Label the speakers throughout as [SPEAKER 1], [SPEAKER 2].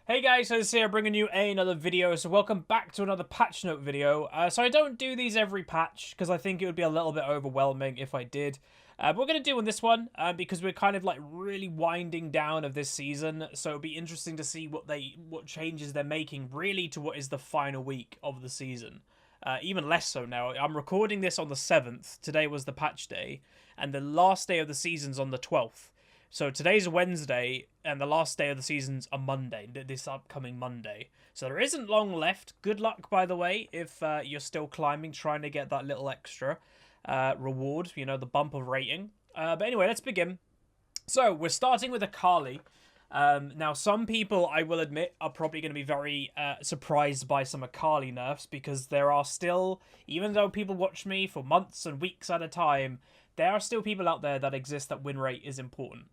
[SPEAKER 1] Hey guys, so here bringing you another video, so welcome back to another patch note video. So I don't do these every patch, because I think it would be a little bit overwhelming if I did. But we're going to do on this one, because we're kind of like really winding down of this season, so it'll be interesting to see what changes they're making really to what is the final week of the season. Even less so now. I'm recording this on the 7th, today was the patch day, and the last day of the season's on the 12th. So today's Wednesday, and the last day of the season's a Monday, this upcoming Monday. So there isn't long left. Good luck, by the way, if you're still climbing, trying to get that little extra reward, you know, the bump of rating. But anyway, let's begin. So we're starting with Akali. Now, some people, I will admit, are probably going to be very surprised by some Akali nerfs, because there are still, even though people watch me for months and weeks at a time, there are still people out there that exist that win rate is important.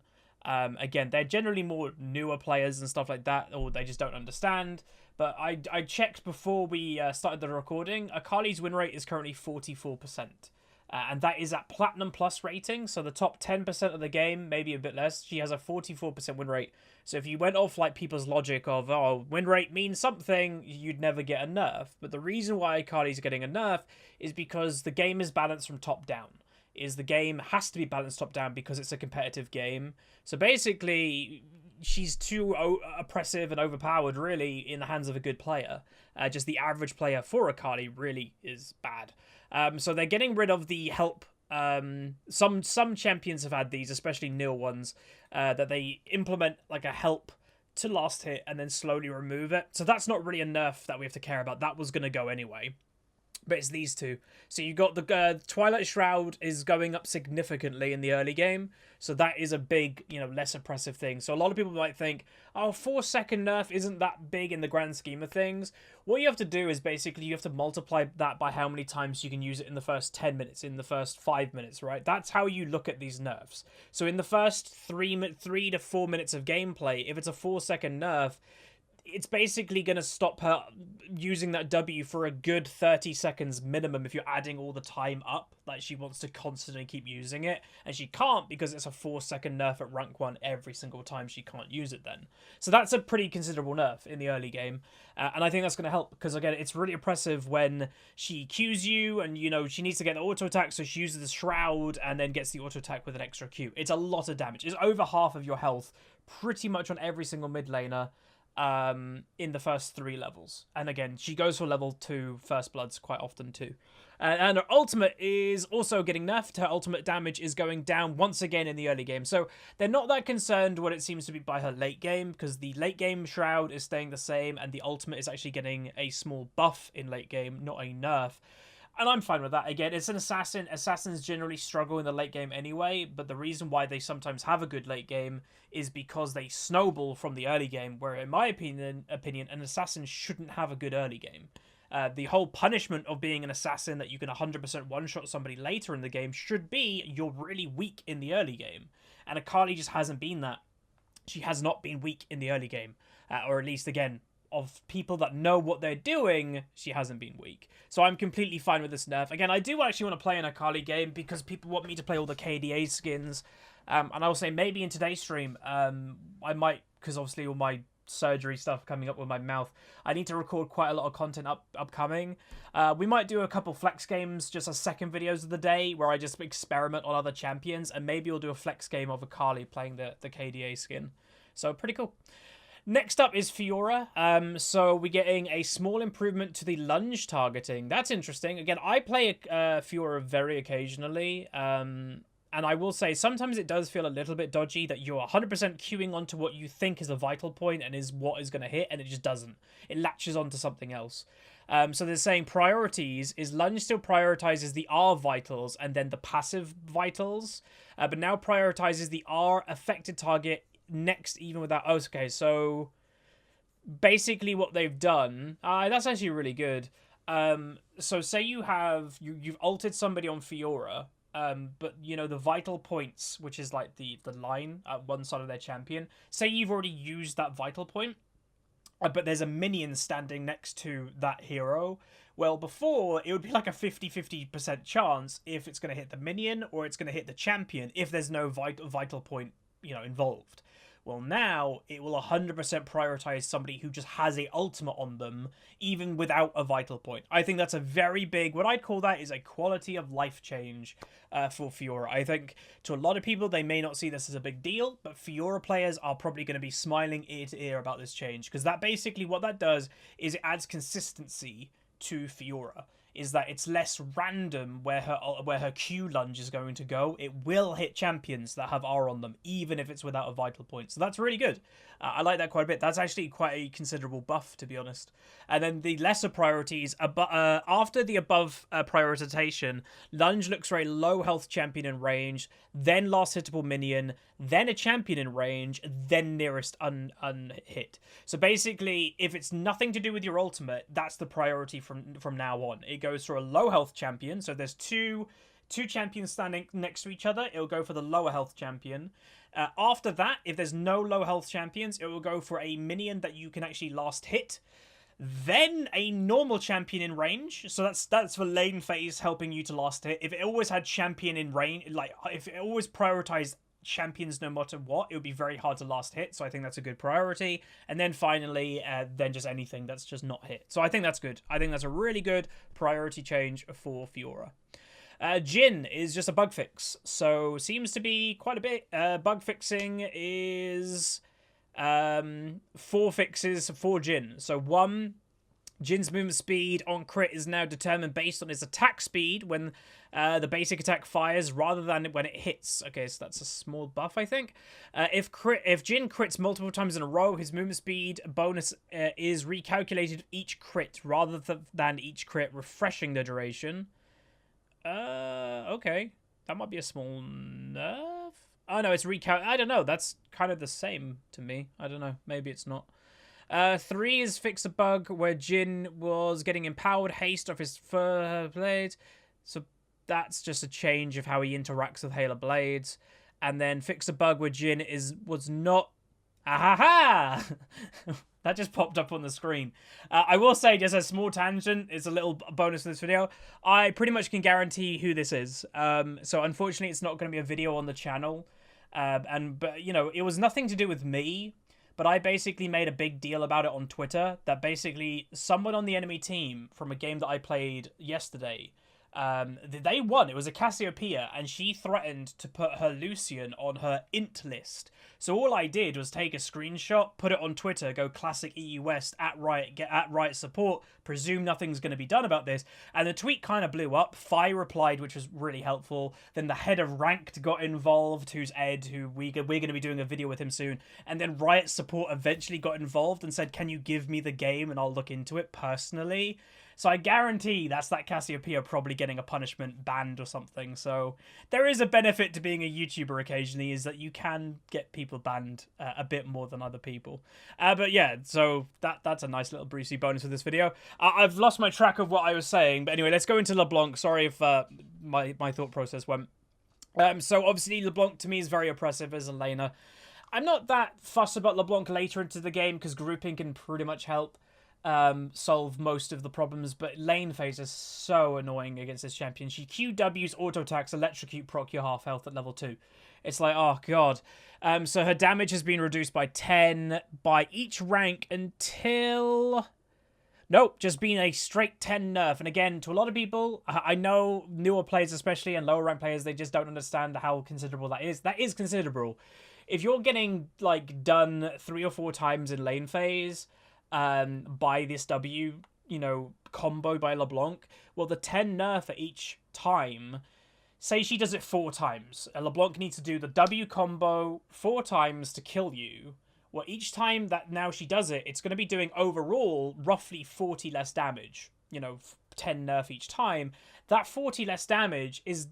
[SPEAKER 1] Again, they're generally more newer players and stuff like that, or they just don't understand. But I checked before we started the recording. Akali's win rate is currently 44%. And that is at Platinum Plus rating, so the top 10% of the game, maybe a bit less. She has a 44% win rate. So if you went off like people's logic of, oh, win rate means something, you'd never get a nerf. But the reason why Akali's getting a nerf is because the game is balanced from top down. The game has to be balanced top down because it's a competitive game. So basically, she's too oppressive and overpowered, really, in the hands of a good player. Just the average player for Akali really is bad. So they're getting rid of the help. Some champions have had these, especially new ones, that they implement like a help to last hit and then slowly remove it. So that's not really a nerf that we have to care about. That was going to go anyway. But it's these two. So you got the Twilight Shroud is going up significantly in the early game. So that is a big, less oppressive thing. So a lot of people might think, oh, 4-second nerf isn't that big in the grand scheme of things. What you have to do is basically you have to multiply that by how many times you can use it in the first 10 minutes, in the first 5 minutes, right? That's how you look at these nerfs. So in the first 3 to 4 minutes of gameplay, if it's a 4-second nerf, it's basically going to stop her using that W for a good 30 seconds minimum if you're adding all the time up. Like, she wants to constantly keep using it, and she can't because it's a 4-second nerf at rank 1 every single time she can't use it then. So that's a pretty considerable nerf in the early game, and I think that's going to help because, again, it's really oppressive when she Qs you and, she needs to get the auto attack, so she uses the Shroud and then gets the auto attack with an extra Q. It's a lot of damage. It's over half of your health pretty much on every single mid laner in the first 3 levels. And again, she goes for level 2 First Bloods quite often too. And her ultimate is also getting nerfed. Her ultimate damage is going down once again in the early game. So they're not that concerned what it seems to be by her late game, because the late game Shroud is staying the same and the ultimate is actually getting a small buff in late game, not a nerf. And I'm fine with that. Again, it's an assassin. Assassins generally struggle in the late game anyway, but the reason why they sometimes have a good late game is because they snowball from the early game, where in my opinion, an assassin shouldn't have a good early game. The whole punishment of being an assassin that you can 100% one-shot somebody later in the game should be you're really weak in the early game. And Akali just hasn't been that. She has not been weak in the early game. Or at least, again, of people that know what they're doing, she hasn't been weak. So I'm completely fine with this nerf. Again, I do actually want to play an Akali game because people want me to play all the KDA skins. And I'll say maybe in today's stream, I might, because obviously all my surgery stuff coming up with my mouth, I need to record quite a lot of content upcoming. We might do a couple flex games, just as second videos of the day, where I just experiment on other champions, and maybe we'll do a flex game of Akali playing the KDA skin. So pretty cool. Next up is Fiora. So we're getting a small improvement to the lunge targeting. That's interesting. Again, I play Fiora very occasionally. And I will say, sometimes it does feel a little bit dodgy that you're 100% queuing onto what you think is a vital point and is what is going to hit, and it just doesn't. It latches onto something else. So they're saying priorities is lunge still prioritizes the R vitals and then the passive vitals, but now prioritizes the R affected target next, even without. Oh, okay, so basically what they've done, that's actually really good. So say you've ulted somebody on Fiora, but the vital points, which is like the line at one side of their champion, say you've already used that vital point, but there's a minion standing next to that hero. Well, before, it would be like a 50-50% chance if it's going to hit the minion or it's going to hit the champion if there's no vital point, involved. Well, now it will 100% prioritize somebody who just has a ultimate on them, even without a vital point. I think that's a very big, what I'd call that is a quality of life change for Fiora. I think to a lot of people, they may not see this as a big deal, but Fiora players are probably going to be smiling ear to ear about this change, because that basically, what that does is it adds consistency to Fiora. Is that it's less random where her Q lunge is going to go. It will hit champions that have R on them, even if it's without a vital point. So that's really good. I like that quite a bit. That's actually quite a considerable buff, to be honest. And then the lesser priorities, after the above prioritization, lunge looks very low health champion in range, then last hittable minion, then a champion in range, then nearest unhit. So basically, if it's nothing to do with your ultimate, that's the priority from now on. It goes for a low health champion. So there's two champions standing next to each other. It'll go for the lower health champion. After that, if there's no low health champions, it will go for a minion that you can actually last hit. Then a normal champion in range. So that's for lane phase, helping you to last hit. If it always had champion in range, like if it always prioritized champions no matter what, it would be very hard to last hit. So I think that's a good priority. And then finally, then just anything that's just not hit. So I think that's good. I think that's a really good priority change for Fiora. Jhin is just a bug fix, so seems to be quite a bit. Bug fixing is 4 fixes for Jhin. So 1, Jin's movement speed on crit is now determined based on his attack speed when the basic attack fires rather than when it hits. Okay, so that's a small buff, I think. If Jhin crits multiple times in a row, his movement speed bonus is recalculated each crit rather than each crit, refreshing the duration. Okay. That might be a small nerf. Oh, no, it's I don't know. That's kind of the same to me. I don't know. Maybe it's not. 3 is fix a bug where Jhin was getting empowered haste off his fur blade. So that's just a change of how he interacts with Halo blades. And then fix a bug where Jhin was not... Ahaha! That just popped up on the screen. I will say, just a small tangent, it's a little bonus in this video. I pretty much can guarantee who this is. So unfortunately, it's not going to be a video on the channel. But you know, it was nothing to do with me. But I basically made a big deal about it on Twitter. That basically someone on the enemy team from a game that I played yesterday, they won. It was a Cassiopeia, and she threatened to put her Lucian on her int list. So all I did was take a screenshot, put it on Twitter, go classic EU West at Riot, get at Riot support, presume nothing's going to be done about this, and the tweet kind of blew up. Fi replied, which was really helpful. Then the head of Ranked got involved, who's Ed, who we're going to be doing a video with him soon. And then Riot support eventually got involved and said, "Can you give me the game and I'll look into it personally?" So I guarantee that's that Cassiopeia probably getting a punishment, banned or something. So there is a benefit to being a YouTuber occasionally, is that you can get people banned a bit more than other people. But yeah, so that's a nice little Brucey bonus for this video. I've lost my track of what I was saying. But anyway, let's go into Leblanc. Sorry if my thought process went. So obviously Leblanc to me is very oppressive as a laner. I'm not that fussed about Leblanc later into the game because grouping can pretty much help solve most of the problems, but lane phase is so annoying against this champion. She QWs auto attacks, electrocute, proc your half health at level 2. It's like, oh god. So her damage has been reduced by 10 by each rank until... Nope, just being a straight 10 nerf. And again, to a lot of people, I know newer players especially and lower rank players, they just don't understand how considerable that is. That is considerable. If you're getting like done 3 or 4 times in lane phase by this W, you know, combo by Leblanc, well, the 10 nerf at each time, say she does it 4 times, and Leblanc needs to do the W combo 4 times to kill you. Well, each time that now she does it, it's going to be doing overall roughly 40 less damage. You know, 10 nerf each time. That 40 less damage is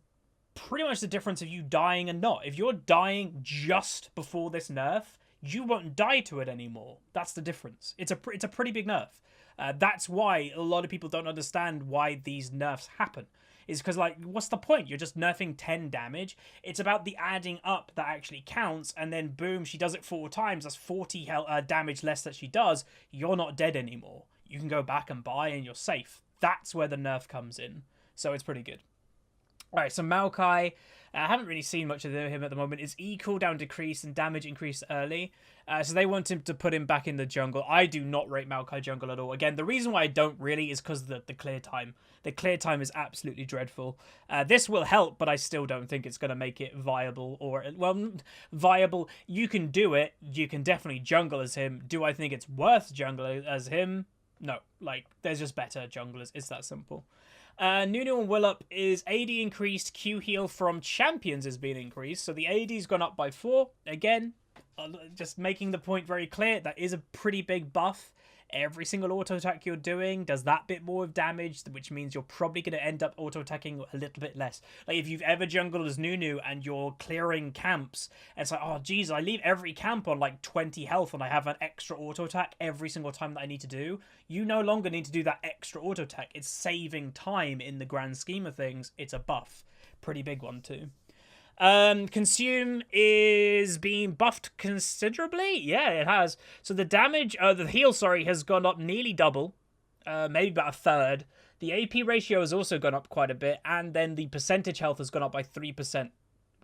[SPEAKER 1] pretty much the difference of you dying and not. If you're dying just before this nerf, you won't die to it anymore. That's the difference. It's a pretty big nerf. That's why a lot of people don't understand why these nerfs happen. Is because, like, what's the point? You're just nerfing 10 damage. It's about the adding up that actually counts, and then boom, she does it 4 times. That's 40 damage less that she does. You're not dead anymore. You can go back and buy, and you're safe. That's where the nerf comes in. So it's pretty good. All right, so Maokai, I haven't really seen much of him at the moment. Is E cooldown decreased and damage increased early? So they want him to put him back in the jungle. I do not rate Maokai jungle at all. Again, the reason why I don't really is because the clear time. The clear time is absolutely dreadful. This will help, but I still don't think it's going to make it viable. Or, well, viable. You can do it. You can definitely jungle as him. Do I think it's worth jungling as him? No. Like, there's just better junglers. It's that simple. Nunu and Willup is AD increased, Q heal from champions is being increased, so the AD's gone up by 4. Again, just making the point very clear, that is a pretty big buff. Every single auto attack you're doing does that bit more of damage, which means you're probably going to end up auto attacking a little bit less. Like if you've ever jungled as Nunu and you're clearing camps, and it's like, oh geez, I leave every camp on like 20 health and I have an extra auto attack every single time that I need to do. You no longer need to do that extra auto attack. It's saving time in the grand scheme of things. It's a buff. Pretty big one too. Consume is being buffed considerably. Yeah, it has. So the damage, the heal, sorry, has gone up nearly double. Maybe about a third. The AP ratio has also gone up quite a bit. And then the percentage health has gone up by 3%.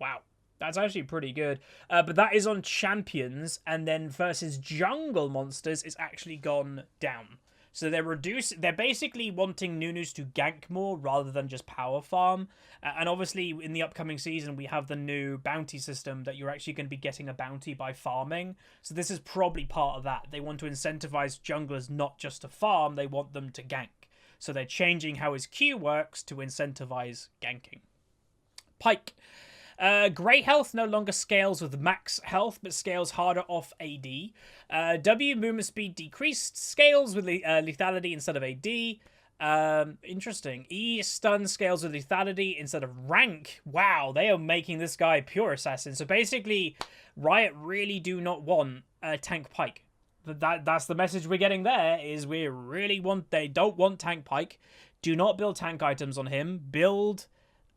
[SPEAKER 1] Wow. That's actually pretty good. But that is on champions. And then versus jungle monsters, it's actually gone down. So they're basically wanting Nunus to gank more rather than just power farm. And obviously in the upcoming season, we have the new bounty system that you're actually going to be getting a bounty by farming. So this is probably part of that. They want to incentivize junglers not just to farm, they want them to gank. So they're changing how his Q works to incentivize ganking. Pyke. Great health no longer scales with max health, but scales harder off AD. W movement speed decreased, scales with lethality instead of AD. Interesting. E stun scales with lethality instead of rank. Wow, they are making this guy pure assassin. So basically, Riot really do not want a tank Pyke. That's the message we're getting there, is they don't want tank Pyke. Do not build tank items on him. Build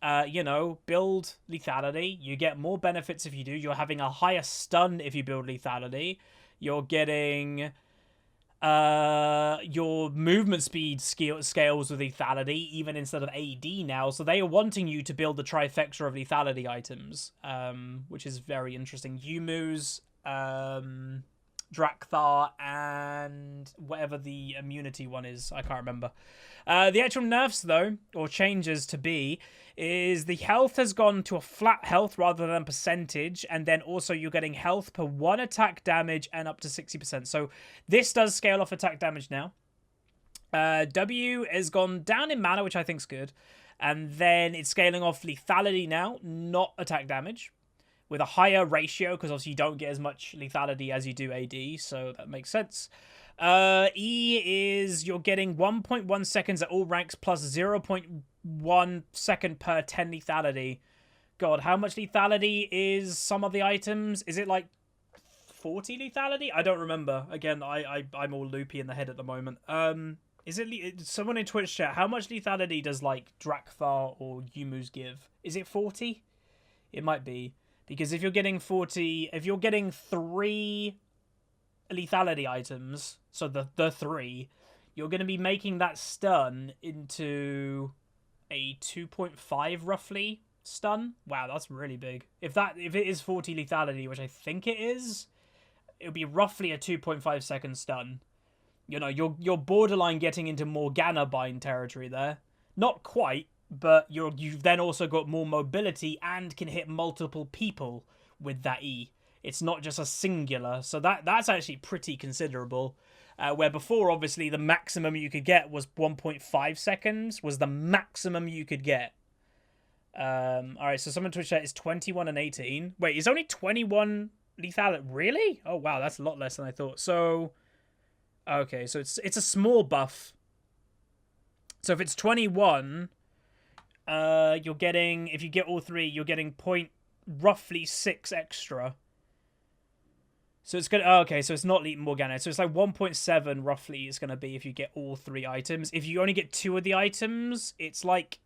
[SPEAKER 1] lethality. You get more benefits if you do. You're having a higher stun if you build lethality. You're getting your movement speed scales with lethality, even instead of AD now. So they are wanting you to build the trifecta of lethality items, which is very interesting. Yumu's, Drakthar, and whatever the immunity one is. I can't remember. The actual nerfs, though, or changes to be, is the health has gone to a flat health rather than percentage, and then also you're getting health per 1 attack damage and up to 60%. So this does scale off attack damage now. W has gone down in mana, which I think is good. And then it's scaling off lethality now, not attack damage, with a higher ratio, because obviously you don't get as much lethality as you do AD, so that makes sense. E is you're getting 1.1 seconds at all ranks plus 0.1 second per 10 lethality. God, how much lethality is some of the items? Is it like 40 lethality? I don't remember. Again, I'm all loopy in the head at the moment. Is it someone in Twitch chat? How much lethality does like Drakthar or Yumu's give? Is it 40? It might be. Because if you're getting 3 lethality items, so the 3, you're going to be making that stun into a 2.5 roughly stun. Wow, that's really big. If it is 40 lethality, which I think it is, it would be roughly a 2.5 second stun. You know, you're borderline getting into Morgana bind territory there. Not quite. But you've then also got more mobility and can hit multiple people with that E. It's not just a singular. So that's actually pretty considerable. Where before, obviously, the maximum you could get was 1.5 seconds. Was the maximum you could get. Alright, so someone Twitch chat is 21 and 18. Wait, is only 21 lethality? Really? Oh, wow, that's a lot less than I thought. So, okay, so it's a small buff. So if it's 21... you're getting, if you get all 3, you're getting roughly 6 extra. So it's gonna, okay, so it's not Morgana. So it's like 1.7 roughly is gonna be if you get all 3 items. If you only get 2 of the items, it's like,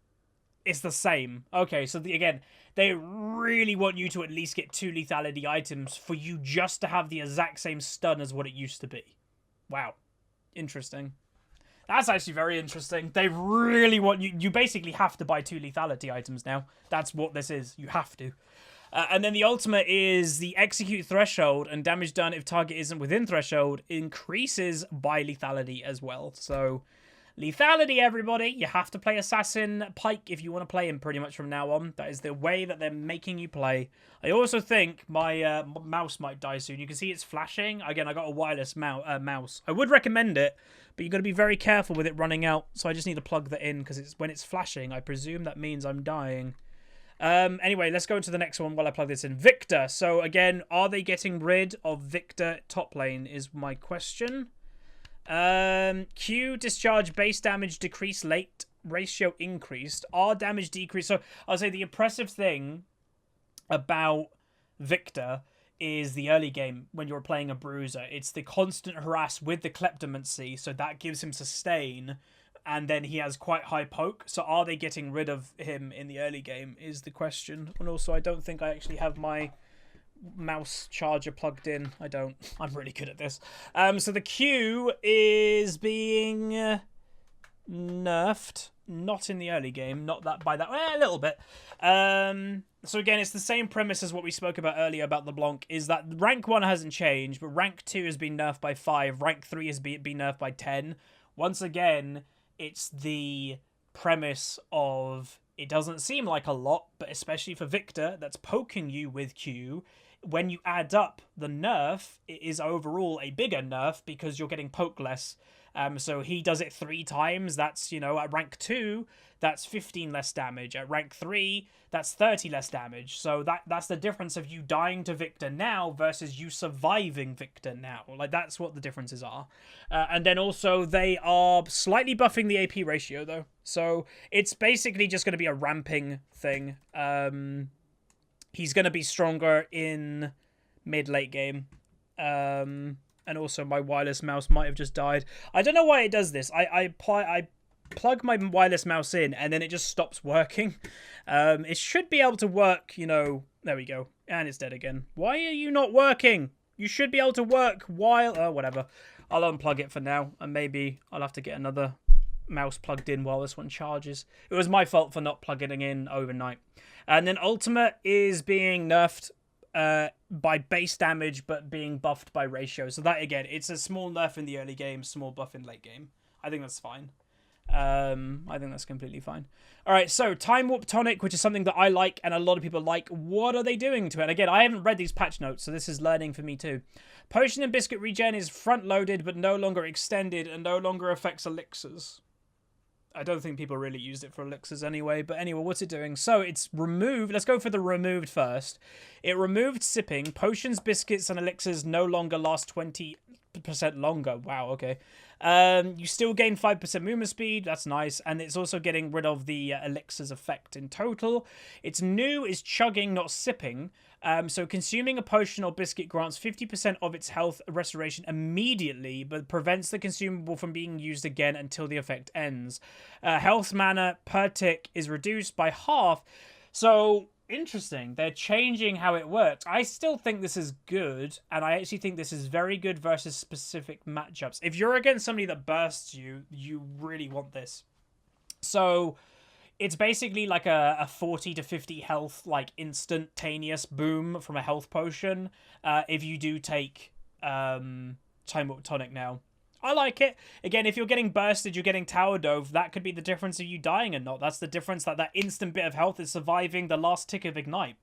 [SPEAKER 1] it's the same. Okay, so again, they really want you to at least get 2 lethality items for you just to have the exact same stun as what it used to be. Wow. Interesting. That's actually very interesting. They really want you. You basically have to buy 2 lethality items now. That's what this is. You have to. And then the ultimate is the execute threshold, and damage done if target isn't within threshold increases by lethality as well. So, lethality, everybody. You have to play Assassin Pike if you want to play him pretty much from now on. That is the way that they're making you play. I also think my mouse might die soon. You can see it's flashing. Again, I got a wireless mouse. I would recommend it, but you've got to be very careful with it running out. So I just need to plug that in because when it's flashing, I presume that means I'm dying. Anyway, let's go into the next one while I plug this in. Victor. So again, are they getting rid of Victor top lane is my question. Q, discharge, base damage, decrease late, ratio increased. R, damage decreased. So I'll say the impressive thing about Victor is the early game when you're playing a bruiser. It's the constant harass with the kleptomancy, so that gives him sustain. And then he has quite high poke. So are they getting rid of him in the early game is the question. And also, I don't think I actually have my mouse charger plugged in. I don't. I'm really good at this. So the Q is being nerfed. Not in the early game. Not that by that. Well, a little bit. So again, it's the same premise as what we spoke about earlier about Leblanc, is that rank 1 hasn't changed, but rank 2 has been nerfed by 5. Rank 3 has been nerfed by 10. Once again, it's the premise of it doesn't seem like a lot, but especially for Victor, that's poking you with Q. When you add up the nerf, it is overall a bigger nerf because you're getting poke less. So he does it 3 times. That's, you know, at rank 2, that's 15 less damage. At rank 3, that's 30 less damage. So that's the difference of you dying to Victor now versus you surviving Victor now. Like, that's what the differences are. And then also, they are slightly buffing the AP ratio, though. So it's basically just going to be a ramping thing. He's going to be stronger in mid-late game. And also, my wireless mouse might have just died. I don't know why it does this. I plug my wireless mouse in, and then it just stops working. It should be able to work, you know... There we go. And it's dead again. Why are you not working? You should be able to work while... Oh, whatever. I'll unplug it for now, and maybe I'll have to get another mouse plugged in while this one charges. It was my fault for not plugging it in overnight. And then Ultimate is being nerfed by base damage, but being buffed by ratio. So that, again, it's a small nerf in the early game, small buff in late game. I think that's fine. I think that's completely fine. All right, so Time Warp Tonic, which is something that I like and a lot of people like. What are they doing to it? And again, I haven't read these patch notes, so this is learning for me too. Potion and Biscuit regen is front-loaded, but no longer extended and no longer affects elixirs. I don't think people really used it for elixirs anyway. But anyway, what's it doing? So it's removed. Let's go for the removed first. It removed sipping. Potions, biscuits, and elixirs no longer last 20% longer. Wow, okay. You still gain 5% movement speed. That's nice. And it's also getting rid of the elixirs effect in total. Its new is chugging, not sipping. So consuming a potion or biscuit grants 50% of its health restoration immediately, but prevents the consumable from being used again until the effect ends. Health mana per tick is reduced by half. So, interesting. They're changing how it works. I still think this is good, and I actually think this is very good versus specific matchups. If you're against somebody that bursts you, you really want this. So... it's basically like a 40 to 50 health, like, instantaneous boom from a health potion if you do take Time Warp Tonic now. I like it. Again, if you're getting bursted, you're getting Tower Dove, that could be the difference of you dying and not. That's the difference, that instant bit of health is surviving the last tick of Ignite.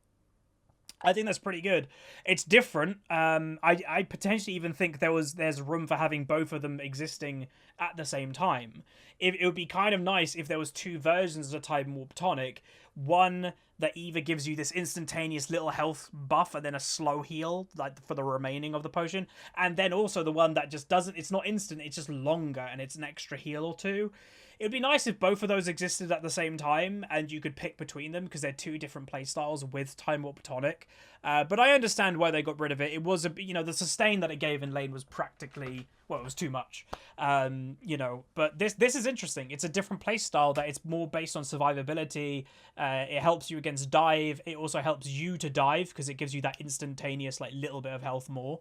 [SPEAKER 1] I think that's pretty good. It's different. I potentially even think there's room for having both of them existing at the same time. It would be kind of nice if there was 2 versions of Time Warp Tonic. One that either gives you this instantaneous little health buff and then a slow heal, like, for the remaining of the potion. And then also the one that just doesn't... it's not instant, it's just longer and it's an extra heal or 2. It would be nice if both of those existed at the same time and you could pick between them because they're 2 different playstyles with Time Warp Tonic. But I understand why they got rid of it. It was, the sustain that it gave in lane was practically, well, it was too much. But this is interesting. It's a different playstyle that it's more based on survivability. It helps you against dive. It also helps you to dive because it gives you that instantaneous, like, little bit of health more.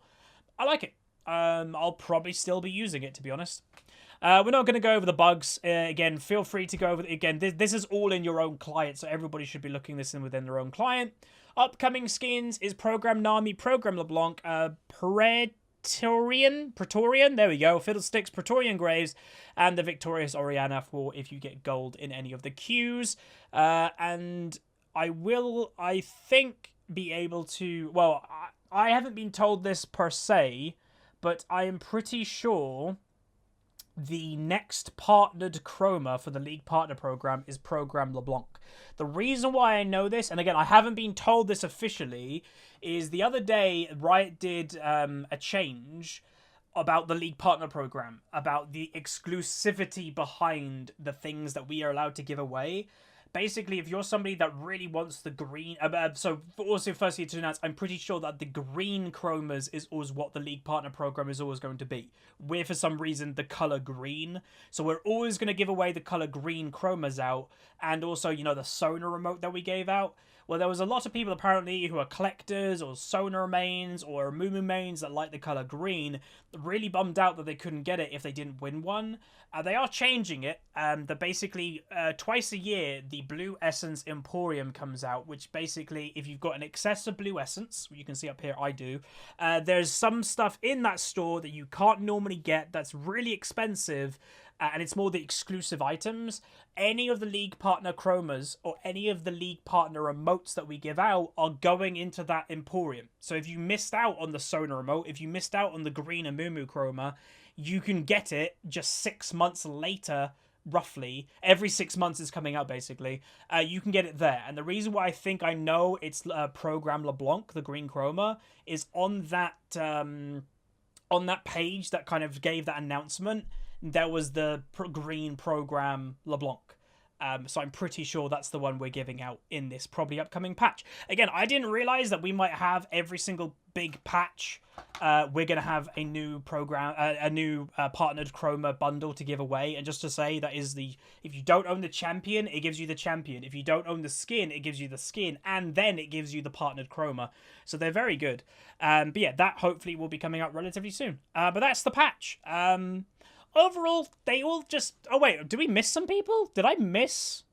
[SPEAKER 1] I like it. I'll probably still be using it, to be honest. We're not going to go over the bugs. Again, feel free to go over... Again, this is all in your own client, so everybody should be looking this in within their own client. Upcoming skins is Program Nami, Program LeBlanc, Praetorian, there we go, Fiddlesticks, Praetorian Graves, and the Victorious Oriana for if you get gold in any of the queues. And I will, I think, be able to... Well, I haven't been told this per se, but I am pretty sure the next partnered chroma for the League Partner Program is Program LeBlanc. The reason why I know this, and again, I haven't been told this officially, is the other day Riot did a change about the League Partner Program, about the exclusivity behind the things that we are allowed to give away. Basically, if you're somebody that really wants the green... so, also, firstly, to announce, I'm pretty sure that the green chromas is always what the League Partner Program is always going to be. We're, for some reason, the colour green. So we're always going to give away the colour green chromas out. And also, you know, the Sona remote that we gave out. Well, there was a lot of people, apparently, who are collectors or Sona mains or Mumu mains that like the colour green, really bummed out that they couldn't get it if they didn't win one. They are changing it. That basically, twice a year, the Blue Essence Emporium comes out, which basically, if you've got an excess of Blue Essence, you can see up here, I do, there's some stuff in that store that you can't normally get that's really expensive, and it's more the exclusive items. Any of the League Partner chromas or any of the League Partner remotes that we give out are going into that Emporium. So if you missed out on the Sona remote, if you missed out on the green Amumu chroma, you can get it just 6 months later, roughly. Every 6 months is coming out, basically. You can get it there. And the reason why I think I know it's Program LeBlanc, the green chroma, is on that page that kind of gave that announcement. There was the green Program LeBlanc. So I'm pretty sure that's the one we're giving out in this probably upcoming patch. Again, I didn't realize that we might have every single big patch. We're going to have a new program, a new partnered chroma bundle to give away. And just to say, that is the... If you don't own the champion, it gives you the champion. If you don't own the skin, it gives you the skin. And then it gives you the partnered chroma. So they're very good. But yeah, that hopefully will be coming out relatively soon. But that's the patch. Overall, they all just... Oh, wait, did we miss some people? Did I miss...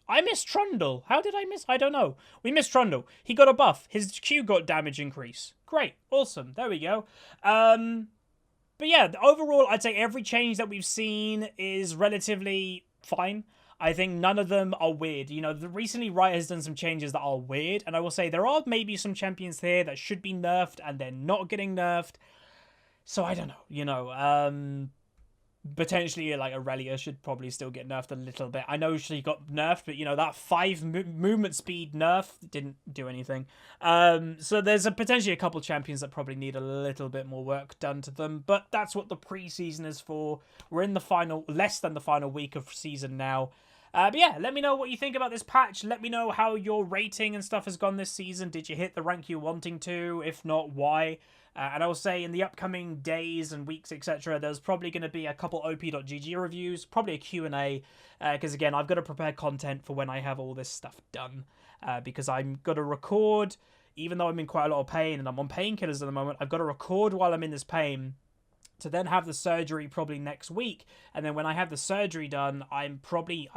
[SPEAKER 1] I missed Trundle. How did I miss? I don't know. We missed Trundle. He got a buff. His Q got damage increase. Great. Awesome. There we go. But yeah, overall, I'd say every change that we've seen is relatively fine. I think none of them are weird. You know, recently Riot has done some changes that are weird. And I will say there are maybe some champions here that should be nerfed and they're not getting nerfed. So I don't know. You know, potentially, like, Aurelia should probably still get nerfed a little bit. I know she got nerfed, but, you know, that 5 movement speed nerf didn't do anything. So there's potentially a couple champions that probably need a little bit more work done to them, but that's what the preseason is for. We're in the final, less than the final week of season now. But yeah, let me know what you think about this patch. Let me know how your rating and stuff has gone this season. Did you hit the rank you're wanting to? If not, why? And I will say in the upcoming days and weeks, etc., there's probably going to be a couple op.gg reviews, probably a Q&A, because again, I've got to prepare content for when I have all this stuff done, because I'm going to record, even though I'm in quite a lot of pain and I'm on painkillers at the moment, I've got to record while I'm in this pain to then have the surgery probably next week. And then when I have the surgery done, I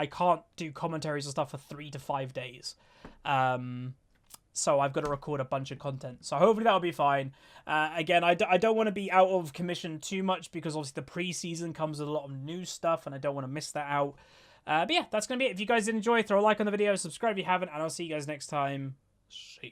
[SPEAKER 1] can't do commentaries and stuff for 3 to 5 days. So I've got to record a bunch of content. So hopefully that'll be fine. Again, I don't want to be out of commission too much because obviously the preseason comes with a lot of new stuff and I don't want to miss that out. But yeah, that's going to be it. If you guys did enjoy, throw a like on the video, subscribe if you haven't, and I'll see you guys next time. See ya.